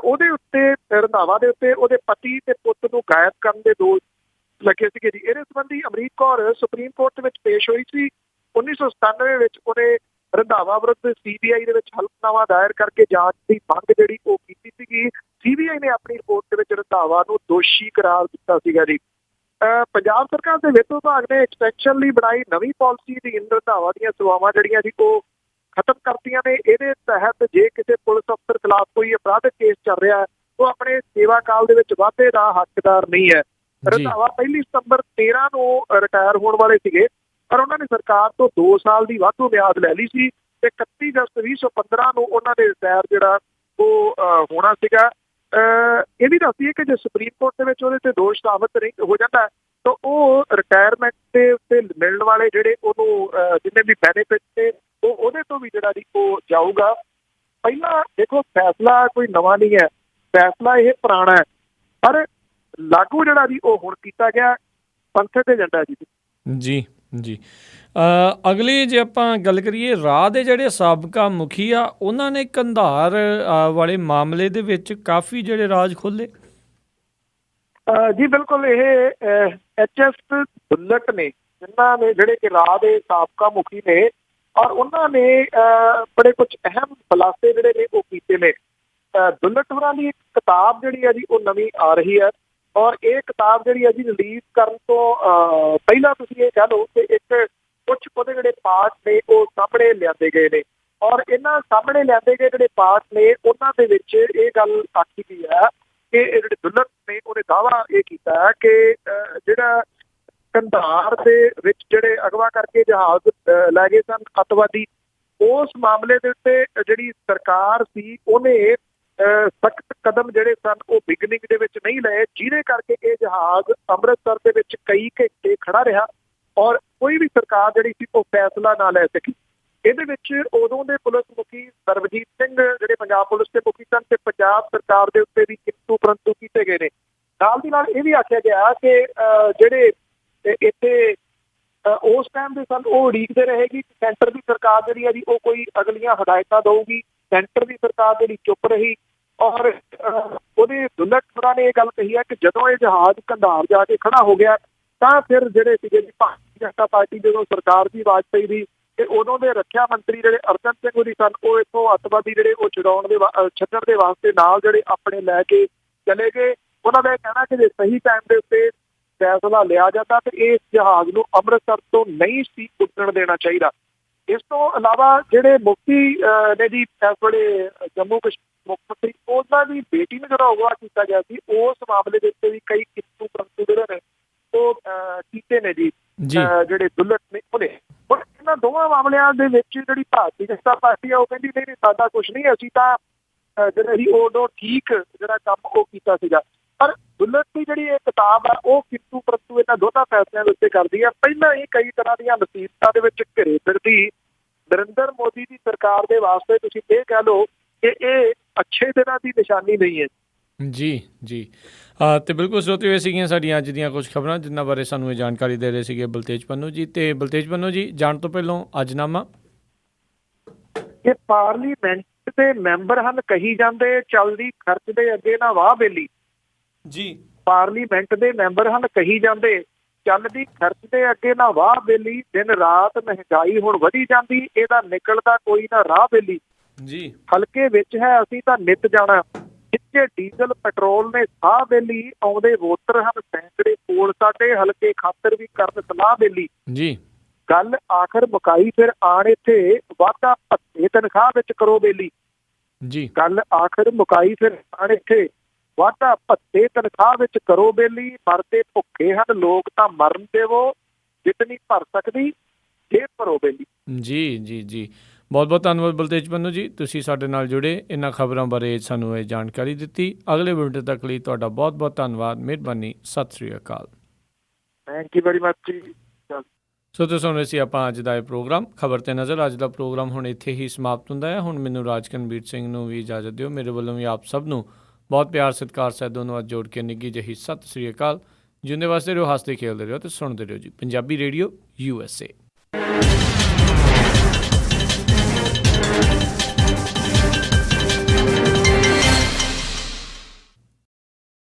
ਉਹਦੇ ਉੱਤੇ ਰੰਧਾਵਾ ਦੇ ਉੱਤੇ ਉਹਦੇ ਪਤੀ ਤੇ ਪੁੱਤ ਨੂੰ ਗਾਇਬ ਕਰਨ ਦੇ ਦੋਸ਼ ਲੱਗੇ ਸੀਗੇ ਜੀ। ਇਹਦੇ ਸੰਬੰਧੀ ਅਮਰੀਕ ਕੌਰ ਸੁਪਰੀਮ ਕੋਰਟ ਦੇ ਵਿੱਚ ਪੇਸ਼ ਹੋਈ ਸੀ। 1997 ਵਿੱਚ ਉਹਨੇ ਰੰਧਾਵਾ ਵਿਰੁੱਧ CBI ਦੇ ਵਿੱਚ ਹਲਫਨਾਮਾ ਦਾਇਰ ਕਰਕੇ ਜਾਂਚ ਦੀ ਮੰਗ ਜਿਹੜੀ ਉਹ ਕੀਤੀ ਸੀਗੀ। CBI ਨੇ ਆਪਣੀ ਰਿਪੋਰਟ ਦੇ ਵਿੱਚ ਰੰਧਾਵਾ ਨੂੰ ਦੋਸ਼ੀ ਕਰਾਰ ਦਿੱਤਾ ਸੀਗਾ ਜੀ। ਪੰਜਾਬ ਸਰਕਾਰ ਦੇ ਵਿੱਤ ਵਿਭਾਗ ਨੇ ਐਕਸਟੈਂਸ਼ਨ ਲਈ ਬਣਾਈ ਨਵੀਂ ਪਾਲਿਸੀ ਦੀ ਰੰਧਾਵਾ ਦੀਆਂ ਸੇਵਾਵਾਂ ਜਿਹੜੀਆਂ ਜੀ ਉਹ ਖਤਮ ਕਰਤੀਆਂ ਨੇ। ਇਹਦੇ ਤਹਿਤ ਜੇ ਕਿਸੇ ਪੁਲਿਸ ਅਫਸਰ ਖਿਲਾਫ ਕੋਈ ਅਪਰਾਧਿਕ ਕੇਸ ਚੱਲ ਰਿਹਾ, ਉਹ ਆਪਣੇ ਸੇਵਾ ਕਾਲ ਦੇ ਵਿੱਚ ਵਾਧੇ ਦਾ ਹੱਕਦਾਰ ਨਹੀਂ ਹੈ। ਰੰਧਾਵਾ 1 ਸਤੰਬਰ 13 ਨੂੰ ਰਿਟਾਇਰ ਹੋਣ ਵਾਲੇ ਸੀਗੇ, ਪਰ ਉਹਨਾਂ ਨੇ ਸਰਕਾਰ ਤੋਂ 2 ਸਾਲ ਦੀ ਵਾਧੂ ਮਿਆਦ ਲੈ ਲਈ ਸੀ ਤੇ 31 ਅਗਸਤ 2015 ਨੂੰ ਉਹਨਾਂ ਦੇ ਰਿਟਾਇਰ ਜਿਹੜਾ ਉਹ ਹੋਣਾ ਸੀਗਾ। ਇਹ ਵੀ ਦੱਸੀਏ ਕਿ ਜੇ ਸੁਪਰੀਮ ਕੋਰਟ ਦੇ ਵਿੱਚ ਉਹਦੇ ਤੇ ਦੋਸ਼ ਸਾਬਤ ਨਹੀਂ ਹੋ ਜਾਂਦਾ ਤਾਂ ਉਹ ਰਿਟਾਇਰਮੈਂਟ ਦੇ ਉੱਤੇ ਮਿਲਣ ਵਾਲੇ ਜਿਹੜੇ ਉਹਨੂੰ ਜਿੰਨੇ ਵੀ ਬੈਨੀਫਿਟ ਨੇ ਉਹ ਉਹਦੇ ਤੋਂ ਵੀ ਜਿਹੜਾ ਜੀ ਉਹ ਜਾਊਗਾ। ਪਹਿਲਾਂ ਦੇਖੋ, ਫੈਸਲਾ ਕੋਈ ਨਵਾਂ ਨਹੀਂ ਹੈ, ਫੈਸਲਾ ਇਹ ਪੁਰਾਣਾ ਹੈ, ਪਰ ਲਾਗੂ ਜਿਹੜਾ ਜੀ ਉਹ ਹੁਣ ਕੀਤਾ ਗਿਆ ਪੰਥਕ ਏਜੰਡਾ ਜੀ। ਜੀ ਜੀ ਅਗਲੀ ਜੇ ਆਪਾਂ ਗੱਲ ਕਰੀਏ, ਰਾਹ ਦੇ ਜਿਹੜੇ ਸਾਬਕਾ ਮੁਖੀ ਆ ਉਹਨਾਂ ਨੇ ਕੰਧਾਰ ਵਾਲੇ ਮਾਮਲੇ ਦੇ ਵਿੱਚ ਕਾਫੀ ਜਿਹੜੇ ਰਾਜ ਖੋਲ੍ਹੇ। ਜੀ ਬਿਲਕੁਲ, ਇਹ HS ਦੁੱਲਟ ਨੇ, ਜਿਨ੍ਹਾਂ ਨੇ ਜਿਹੜੇ ਕਿ ਰਾਹ ਦੇ ਸਾਬਕਾ ਮੁਖੀ ਨੇ, ਔਰ ਉਹਨਾਂ ਨੇ ਬੜੇ ਕੁਝ ਅਹਿਮ ਖੁਲਾਸੇ ਜਿਹੜੇ ਨੇ ਉਹ ਕੀਤੇ ਨੇ। ਦੁੱਲਟ ਹੋਰਾਂ ਦੀ ਇੱਕ ਕਿਤਾਬ ਜਿਹੜੀ ਹੈ ਜੀ ਉਹ ਨਵੀਂ ਆ ਰਹੀ ਹੈ, ਔਰ ਇਹ ਕਿਤਾਬ ਜਿਹੜੀ ਹੈ ਜੀ ਰਿਲੀਜ਼ ਕਰਨ ਤੋਂ ਪਹਿਲਾਂ ਤੁਸੀਂ ਇਹ ਕਹਿ ਲਓ ਕਿ ਇੱਕ ਕੁਝ ਉਹਦੇ ਜਿਹੜੇ ਪਾਰਟ ਨੇ ਉਹ ਸਾਹਮਣੇ ਲਿਆਂਦੇ ਗਏ ਨੇ, ਔਰ ਇਹਨਾਂ ਸਾਹਮਣੇ ਲਿਆਂਦੇ ਗਏ ਜਿਹੜੇ ਪਾਰਟ ਨੇ ਉਹਨਾਂ ਦੇ ਵਿੱਚ ਇਹ ਗੱਲ ਆਖੀ ਗਈ ਹੈ ਕਿ ਇਹ ਜਿਹੜੇ ਦੁੱਲਟ ਨੇ ਉਹਨੇ ਦਾਅਵਾ ਇਹ ਕੀਤਾ ਹੈ ਕਿ ਜਿਹੜਾ ਕੰਧਾਰ ਦੇ ਵਿੱਚ ਜਿਹੜੇ ਅਗਵਾ ਕਰਕੇ ਜਹਾਜ਼ ਲੈ ਗਏ ਸਨ ਅੱਤਵਾਦੀ, ਉਸ ਮਾਮਲੇ ਦੇ ਉੱਤੇ ਜਿਹੜੀ ਸਰਕਾਰ ਸੀ ਉਹਨੇ ਸਖਤ ਕਦਮ ਜਿਹੜੇ ਸਨ ਉਹ ਬਿਗਨਿੰਗ ਦੇ ਵਿੱਚ ਨਹੀਂ ਲਏ, ਜਿਹਦੇ ਕਰਕੇ ਇਹ ਜਹਾਜ਼ ਅੰਮ੍ਰਿਤਸਰ ਦੇ ਵਿੱਚ ਕਈ ਘੰਟੇ ਖੜਾ ਰਿਹਾ ਔਰ ਕੋਈ ਵੀ ਸਰਕਾਰ ਜਿਹੜੀ ਸੀ ਉਹ ਫੈਸਲਾ ਨਾ ਲੈ ਸਕੀ। ਇਹਦੇ ਵਿੱਚ ਉਦੋਂ ਦੇ ਪੁਲਿਸ ਮੁਖੀ ਸਰਬਜੀਤ ਸਿੰਘ ਜਿਹੜੇ ਪੰਜਾਬ ਪੁਲਿਸ ਦੇ ਮੁਖੀ ਸਨ ਤੇ ਪੰਜਾਬ ਸਰਕਾਰ ਦੇ ਉੱਤੇ ਵੀ ਕਿੰਤੂ ਪਰੰਤੂ ਕੀਤੇ ਗਏ ਨੇ। ਨਾਲ ਦੀ ਨਾਲ ਇਹ ਵੀ ਆਖਿਆ ਗਿਆ ਕਿ ਜਿਹੜੇ ਇੱਥੇ ਉਸ ਟਾਈਮ ਦੇ ਸਨ ਉਹ ਉਡੀਕਦੇ ਰਹੇਗੀ ਕਿ ਸੈਂਟਰ ਦੀ ਸਰਕਾਰ ਜਿਹੜੀ ਹੈ ਜੀ ਉਹ ਕੋਈ ਅਗਲੀਆਂ ਹਦਾਇਤਾਂ ਦਊਗੀ। ਸੈਂਟਰ ਦੀ ਸਰਕਾਰ ਜਿਹੜੀ ਚੁੱਪ ਰਹੀ, ਔਰ ਉਹਦੇ ਦੁੱਲਟ ਹੋਰਾਂ ਨੇ ਇਹ ਗੱਲ ਕਹੀ ਹੈ ਕਿ ਜਦੋਂ ਇਹ ਜਹਾਜ਼ ਕੰਧਾਰ ਜਾ ਕੇ ਖੜਾ ਹੋ ਗਿਆ ਤਾਂ ਫਿਰ ਜਿਹੜੇ ਸੀਗੇ ਜੀ ਭਾਰਤੀ ਜਨਤਾ ਪਾਰਟੀ ਜਦੋਂ ਸਰਕਾਰ ਦੀ ਵਾਜਪਾਈ ਦੀ ਤੇ ਉਦੋਂ ਦੇ ਰੱਖਿਆ ਮੰਤਰੀ ਜਿਹੜੇ ਅਰਜਨ ਸਿੰਘ ਹੋਰੀ ਸਨ ਉਹ ਇੱਥੋਂ ਅੱਤਵਾਦੀ ਜਿਹੜੇ ਉਹ ਛਡਾਉਣ ਦੇ ਛੱਡਣ ਦੇ ਵਾਸਤੇ ਨਾਲ ਜਿਹੜੇ ਆਪਣੇ ਲੈ ਕੇ ਚਲੇ ਗਏ। ਉਹਨਾਂ ਦਾ ਇਹ ਕਹਿਣਾ ਕਿ ਜੇ ਸਹੀ ਟਾਈਮ ਦੇ ਉੱਤੇ ਫੈਸਲਾ ਲਿਆ ਜਾਂਦਾ ਤੇ ਇਸ ਜਹਾਜ਼ ਨੂੰ ਅੰਮ੍ਰਿਤਸਰ ਤੋਂ ਨਹੀਂ ਸੀ ਉੱਡਣ ਦੇਣਾ ਚਾਹੀਦਾ। ਇਸ ਤੋਂ ਇਲਾਵਾ ਜਿਹੜੇ ਮੁਫਤੀ ਨੇ ਜੀ ਇਸ ਵੇਲੇ ਜੰਮੂ ਕਸ਼ਮੀਰ ਮੁੱਖ ਮੰਤਰੀ, ਉਹਨਾਂ ਦੀ ਬੇਟੀ ਨੂੰ ਜਿਹੜਾ ਅਗਵਾ ਕੀਤਾ ਗਿਆ ਸੀ ਉਸ ਮਾਮਲੇ ਦੇ ਉੱਤੇ ਵੀ ਕਈ ਕਿੰਤੂ ਪਰੰਤੂ ਜਿਹੜੇ ਨੇ ਉਹ ਕੀਤੇ ਨੇ ਜੀ ਜਿਹੜੇ ਦੁੱਲਟ ਨੇ ਉਹਨੇ। ਹੁਣ ਇਹਨਾਂ ਦੋਵਾਂ ਮਾਮਲਿਆਂ ਦੇ ਵਿੱਚ ਜਿਹੜੀ ਭਾਰਤੀ ਜਨਤਾ ਪਾਰਟੀ ਆ ਉਹ ਕਹਿੰਦੀ ਨਹੀਂ ਸਾਡਾ ਕੁਛ ਨਹੀਂ, ਅਸੀਂ ਤਾਂ ਜਿਹੜਾ ਸੀ ਉਦੋਂ ਠੀਕ ਜਿਹੜਾ ਕੰਮ ਉਹ ਕੀਤਾ ਸੀਗਾ। ਪਰ ਦੁੱਲਟ ਦੀ ਜਿਹੜੀ ਇਹ ਕਿਤਾਬ ਆ ਉਹ ਕਿੰਤੂ ਪਰੰਤੂ ਇਹਨਾਂ ਦੋਨਾਂ ਫੈਸਲਿਆਂ ਦੇ ਉੱਤੇ ਕਰਦੀ ਆ। ਪਹਿਲਾਂ ਹੀ ਕਈ ਤਰ੍ਹਾਂ ਦੀਆਂ ਮੁਸੀਬਤਾਂ ਦੇ ਵਿੱਚ ਘਿਰੇ ਫਿਰਦੀ ਨਰਿੰਦਰ ਮੋਦੀ ਦੀ ਸਰਕਾਰ ਦੇ ਵਾਸਤੇ ਤੁਸੀਂ ਇਹ ਕਹਿ ਲਓ ਕਿ ਇਹ ਅੱਛੇ ਦਿਨਾਂ ਦੀ ਨਿਸ਼ਾਨੀ ਨਹੀਂ ਹੈ। ਜੀ ਜੀ ਤੇ ਬਿਲਕੁਲ ਸਰੋਤੇ ਹੋਏ ਸੀਗੀਆਂ ਸਾਡੀਆਂ ਅੱਜ ਦੀਆਂ ਕੁਝ ਖਬਰਾਂ ਜਿਨ੍ਹਾਂ ਬਾਰੇ ਸਾਨੂੰ ਇਹ ਜਾਣਕਾਰੀ ਦੇ ਰਹੇ ਸੀਗੇ ਬਲਤੇਜ ਪੰਨੂ ਜੀ। ਤੇ ਬਲਤੇਜ ਪੰਨੂ ਜੀ, ਜਾਣ ਤੋਂ ਪਹਿਲਾਂ ਅੱਜਨਾਮਾ ਇਹ ਪਾਰਲੀਮੈਂਟ ਦੇ ਮੈਂਬਰ ਹਨ ਕਹੀ ਜਾਂਦੇ ਚਲਦੀ ਖਰਚ ਦੇ ਅੱਗੇ ਨਾ ਵਾਹ ਬੇਲੀ। ਜੀ ਪਾਰਲੀਮੈਂਟ ਦੇ ਮੈਂਬਰ ਹਨ, ਕਹੀ ਜਾਂਦੇ ਚੱਲਦੀ ਖਰਚ ਦੇ ਅੱਗੇ ਨਾ ਵਾਹ ਬੇਲੀ, ਦਿਨ ਰਾਤ ਮਹਿੰਗਾਈ ਹੁਣ ਵਧੀ ਜਾਂਦੀ, ਇਹਦਾ ਨਿਕਲਦਾ ਕੋਈ ਨਾ ਰਾਹ ਬੇਲੀ। ਜੀ ਹਲਕੇ ਵਿੱਚ ਹੈ ਅਸੀਂ ਤਾਂ ਨਿੱਤ ਜਾਣਾ, ਜਿੱਥੇ ਡੀਜ਼ਲ ਪੈਟਰੋਲ ਨੇ ਸਾਹ ਬੇਲੀ, ਆਉਂਦੇ ਵੋਟਰ ਹਨ ਸੈਂਕੜੇ ਕੋਲ ਸਾਡੇ, ਹਲਕੇ ਖਾਤਰ ਵੀ ਕਰਨ ਸਲਾਹ ਬੇਲੀ। ਜੀ ਗੱਲ ਆਖਰ ਮੁਕਾਈ ਫਿਰ ਆਣ ਇੱਥੇ, ਵਾਧਾ ਭੱਤੇ ਤਨਖਾਹ ਵਿੱਚ ਕਰੋ ਬੇਲੀ। ਜੀ ਗੱਲ ਆਖਰ ਮੁਕਾਈ ਫਿਰ ਆਣ ਇੱਥੇ, ਵਾਧਾ ਭੱਤੇ ਤਨਖਾਹ ਵਿੱਚ ਕਰੋ ਬੇਲੀ। ਮਰਦੇ ਭੁੱਖੇ ਹਨ ਲੋਕ ਤਾਂ ਮਰਨ ਦੇਵੋ, ਜਿਤਨੀ ਭਰ ਸਕਦੀ ਜੇਬ ਭਰੋ ਬੇਲੀ। ਜੀ ਜੀ ਜੀ ਬਹੁਤ ਬਹੁਤ ਧੰਨਵਾਦ ਬਲਤੇਜ ਪੰਨੂ ਜੀ, ਤੁਸੀਂ ਸਾਡੇ ਨਾਲ ਜੁੜੇ, ਇਹਨਾਂ ਖਬਰਾਂ ਬਾਰੇ ਸਾਨੂੰ ਇਹ ਜਾਣਕਾਰੀ ਦਿੱਤੀ। ਅਗਲੇ ਬੁਲੇਟਿਨ ਤੱਕ ਲਈ ਤੁਹਾਡਾ ਬਹੁਤ ਬਹੁਤ ਧੰਨਵਾਦ, ਮਿਹਰਬਾਨੀ, ਸਤਿ ਸ੍ਰੀ ਅਕਾਲ। ਥੈਂਕ ਯੂ ਵੈਰੀ ਮਚ ਜੀ। ਸੋ ਤੁਸੀਂ ਸੁਣ ਰਹੇ ਸੀ ਆਪਾਂ ਅੱਜ ਦਾ ਇਹ ਪ੍ਰੋਗਰਾਮ ਖਬਰ ਤੇ ਨਜ਼ਰ। ਅੱਜ ਦਾ ਪ੍ਰੋਗਰਾਮ ਹੁਣ ਇੱਥੇ ਹੀ ਸਮਾਪਤ ਹੁੰਦਾ ਹੈ। ਹੁਣ ਮੈਨੂੰ ਰਾਜਕਨਵੀਰ ਸਿੰਘ ਨੂੰ ਵੀ ਇਜਾਜ਼ਤ ਦਿਓ। ਮੇਰੇ ਵੱਲੋਂ ਵੀ ਆਪ ਸਭ ਨੂੰ ਬਹੁਤ ਪਿਆਰ ਸਤਿਕਾਰ ਸਹਿਤ ਦੋਨੋਂ ਅੱਜ ਜੋੜ ਕੇ ਨਿੱਘੀ ਜਿਹੀ ਸਤਿ ਸ੍ਰੀ ਅਕਾਲ। ਜਿਉਂਦੇ ਵਾਸਤੇ ਰਹੋ, ਹੱਸਦੇ ਖੇਡਦੇ ਰਹੋ ਤੇ ਸੁਣਦੇ ਰਹੋ ਜੀ ਪੰਜਾਬੀ ਰੇਡੀਓ USA।